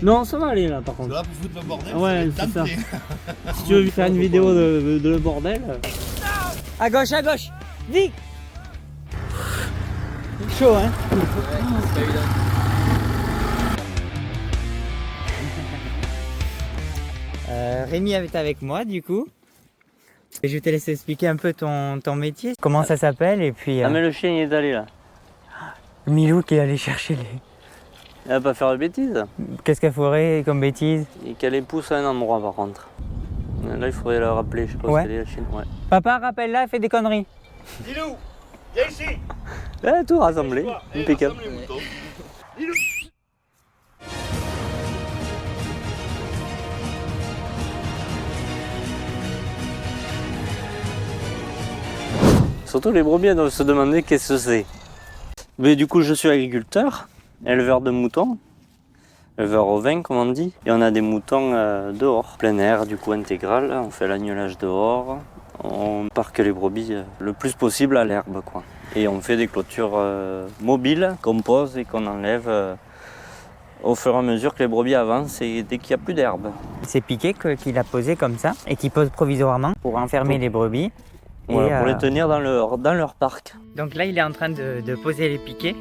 Non, ça va aller là par contre. Là pour foutre le bordel. Ouais, c'est ça. Si tu veux faire une vidéo de le bordel. À gauche, vite. Chaud, hein. Rémi est avec moi du coup. Et je te laisse expliquer un peu ton métier, comment ça s'appelle et puis... Ah mais le chien il est allé là. Milou qui est allé chercher les... Il va pas faire de bêtises. Qu'est-ce qu'elle ferait comme bêtise? Et qu'elle les pousse à un endroit par contre. Là il faudrait le rappeler, je sais pas Ouais. où c'est la chienne. Ouais. Papa, rappelle-la, elle fait des conneries. Dis-nous, viens ici. Tout rassemblé, impeccable. Rassemble les moutons. Surtout les brebis elles doivent se demander qu'est-ce que c'est. Mais du coup je suis agriculteur, éleveur de moutons, éleveur ovin comme on dit. Et on a des moutons dehors, plein air du coup intégral, on fait l'agnelage dehors. On parque les brebis le plus possible à l'herbe quoi. Et on fait des clôtures mobiles qu'on pose et qu'on enlève au fur et à mesure que les brebis avancent et dès qu'il n'y a plus d'herbe. C'est piqué qu'il a posé comme ça et qu'il pose provisoirement pour enfermer les brebis. Voilà, et, pour les tenir dans leur parc. Donc là il est en train de poser les piquets.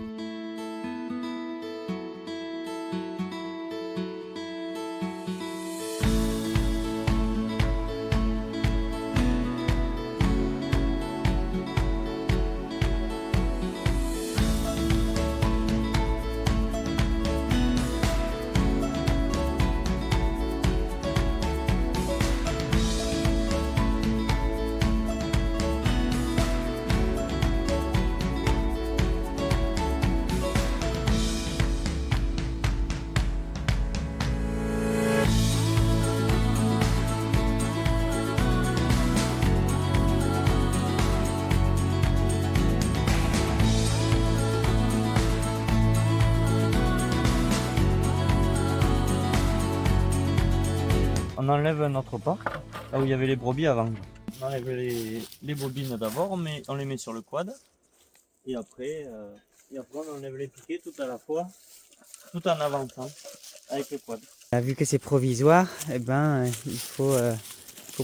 On enlève notre parc, là où il y avait les brebis avant. On enlève les bobines d'abord, on les met sur le quad. Et après on enlève les piquets tout à la fois, tout en avançant avec le quad. Vu que c'est provisoire, eh ben, il faut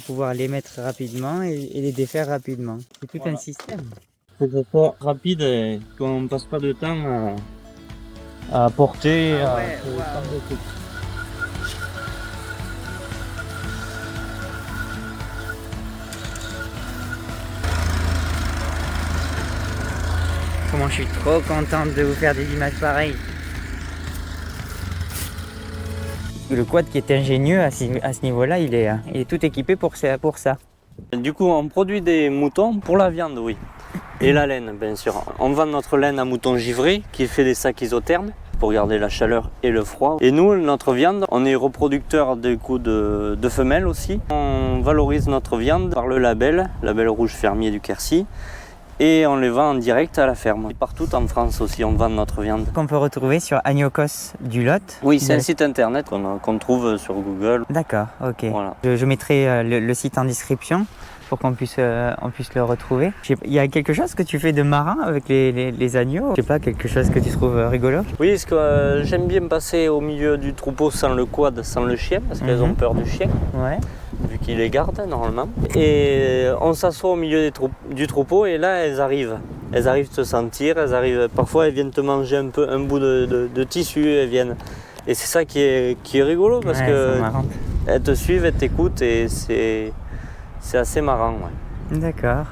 pouvoir les mettre rapidement et les défaire rapidement. C'est tout Voilà. un système. Il faut que ce soit rapide et qu'on ne passe pas de temps à porter. Comment je suis trop contente de vous faire des images pareilles. Le quad qui est ingénieux à ce niveau-là, il est tout équipé pour ça. Du coup, on produit des moutons pour la viande, oui. Et la laine, bien sûr. On vend notre laine à mouton givré qui fait des sacs isothermes pour garder la chaleur et le froid. Et nous, notre viande, on est reproducteur de femelles aussi. On valorise notre viande par le label rouge fermier du Quercy. Et on les vend en direct à la ferme. Et partout en France aussi, on vend notre viande. Qu'on peut retrouver sur Agnocos du Lot. Oui, c'est un site internet qu'on trouve sur Google. D'accord, ok. Voilà. Je mettrai le site en description pour qu'on puisse le retrouver. Il y a quelque chose que tu fais de marrant avec les agneaux? Je sais pas, quelque chose que tu trouves rigolo? Oui, parce que j'aime bien me passer au milieu du troupeau sans le quad, sans le chien, parce qu'elles ont peur du chien. Ouais. Vu qu'ils les gardent normalement. Et on s'assoit au milieu du troupeau et là elles arrivent. Elles arrivent te sentir, parfois elles viennent te manger un bout de tissu, elles viennent. Et c'est ça qui est rigolo parce que elles te suivent, elles t'écoutent et c'est assez marrant. Ouais. D'accord.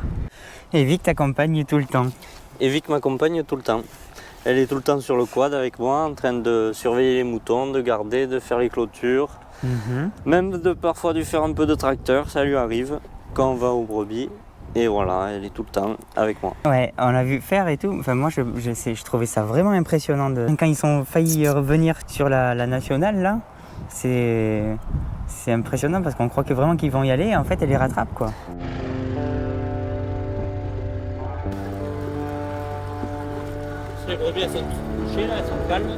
Et Vic t'accompagne tout le temps? Et Vic m'accompagne tout le temps. Elle est tout le temps sur le quad avec moi en train de surveiller les moutons, de garder, de faire les clôtures. Même parfois de faire un peu de tracteur, ça lui arrive quand on va aux brebis. Et voilà, elle est tout le temps avec moi. Ouais, on l'a vu faire et tout. Enfin, moi, je trouvais ça vraiment impressionnant. Quand ils ont failli revenir sur la nationale, là, c'est impressionnant parce qu'on croit que vraiment qu'ils vont y aller et en fait, elle les rattrape, quoi. Les brebis, elles sont couchées, là, elles sont calmes.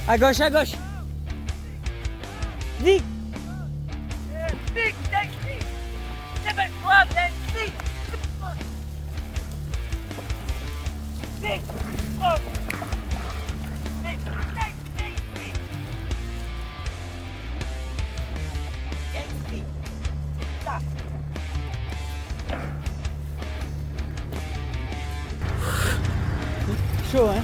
À gauche, à gauche. Vite. Chaud, hein?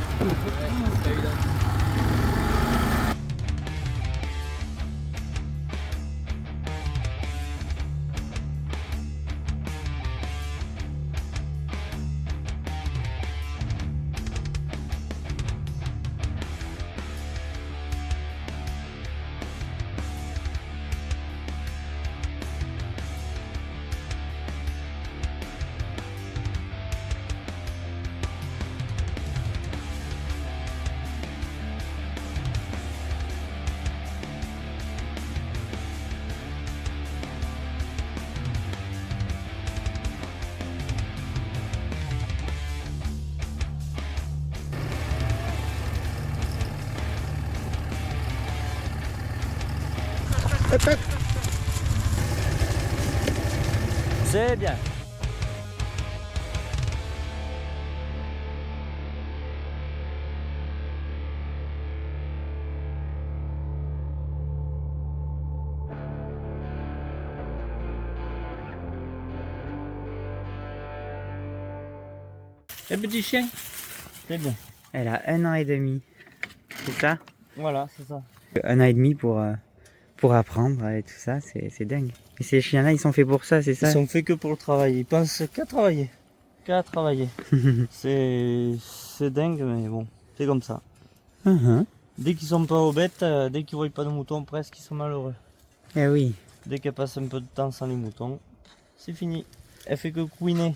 C'est bien. Le petit chien, c'est bien. Elle a 1 an et demi, c'est ça? Voilà, c'est ça. 1 an et demi pour apprendre et tout ça, c'est dingue. Et ces chiens-là, ils sont faits pour ça, c'est ça? Ils sont faits que pour le travail. Ils pensent qu'à travailler. Qu'à travailler. c'est dingue, mais bon, c'est comme ça. Dès qu'ils sont pas aux bêtes, dès qu'ils voient pas de moutons, presque, ils sont malheureux. Eh oui. Dès qu'elle passe un peu de temps sans les moutons, c'est fini. Elle fait que couiner.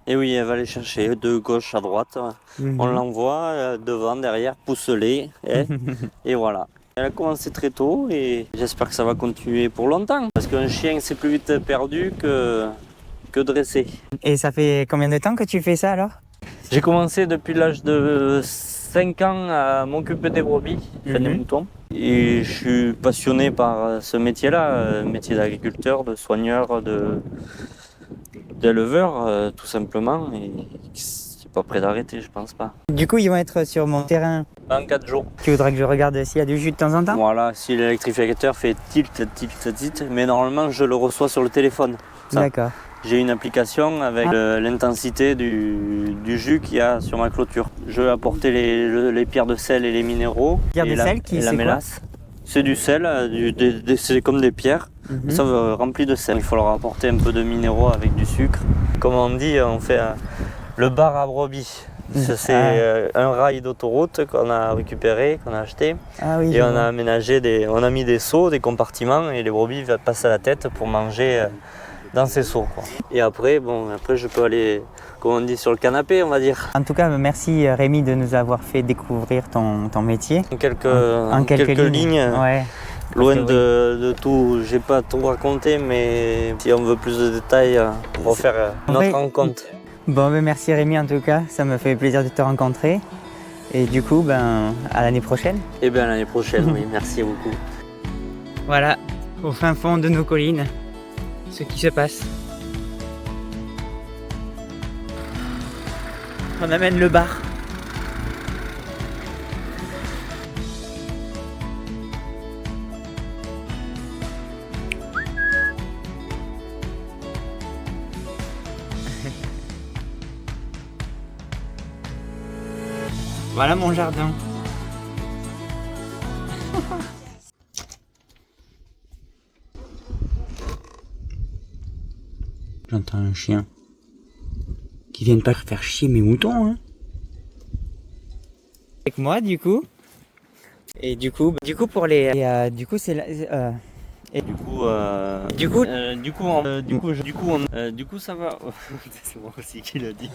Et oui, elle va les chercher de gauche à droite. On l'envoie devant, derrière, pousse-les. Et voilà. Elle a commencé très tôt et j'espère que ça va continuer pour longtemps. Parce qu'un chien, c'est plus vite perdu que dressé. Et ça fait combien de temps que tu fais ça alors? J'ai commencé depuis l'âge de 5 ans à m'occuper des brebis, des moutons. Et je suis passionné par ce métier-là, métier d'agriculteur, de soigneur, d'éleveur, tout simplement. Et c'est pas prêt d'arrêter, je pense pas. Du coup, ils vont être sur mon terrain. Dans 4 jours. Tu voudrais que je regarde s'il y a du jus de temps en temps? Voilà, si l'électrificateur fait tilt, mais normalement je le reçois sur le téléphone. D'accord. J'ai une application avec l'intensité du jus qu'il y a sur ma clôture. Je vais apporter les pierres de sel et les minéraux. Pierres de sel, et la mélasse. C'est du sel, c'est comme des pierres, ça rempli de sel. Il faut leur apporter un peu de minéraux avec du sucre. Comme on dit, on fait le bar à brebis. C'est un rail d'autoroute qu'on a récupéré, qu'on a acheté. Ah oui, et on a aménagé on a mis des seaux, des compartiments et les brebis passent à la tête pour manger dans ces seaux, quoi. Et après, je peux aller, comme on dit, sur le canapé, on va dire. En tout cas, merci Rémi de nous avoir fait découvrir ton métier. En quelques lignes. Ouais. Loin de tout, j'ai pas tout raconté, mais si on veut plus de détails, on va faire notre rencontre. Bon, merci Rémi en tout cas, ça me fait plaisir de te rencontrer. Et du coup, à l'année prochaine. Eh bien, l'année prochaine, oui, merci beaucoup. Voilà, au fin fond de nos collines, ce qui se passe. On amène le bar. Voilà mon jardin. J'entends un chien qui vient pas faire chier mes moutons, hein. Avec moi du coup. Et du coup pour les, du coup c'est et du coup ça va. C'est moi aussi qui l'a dit.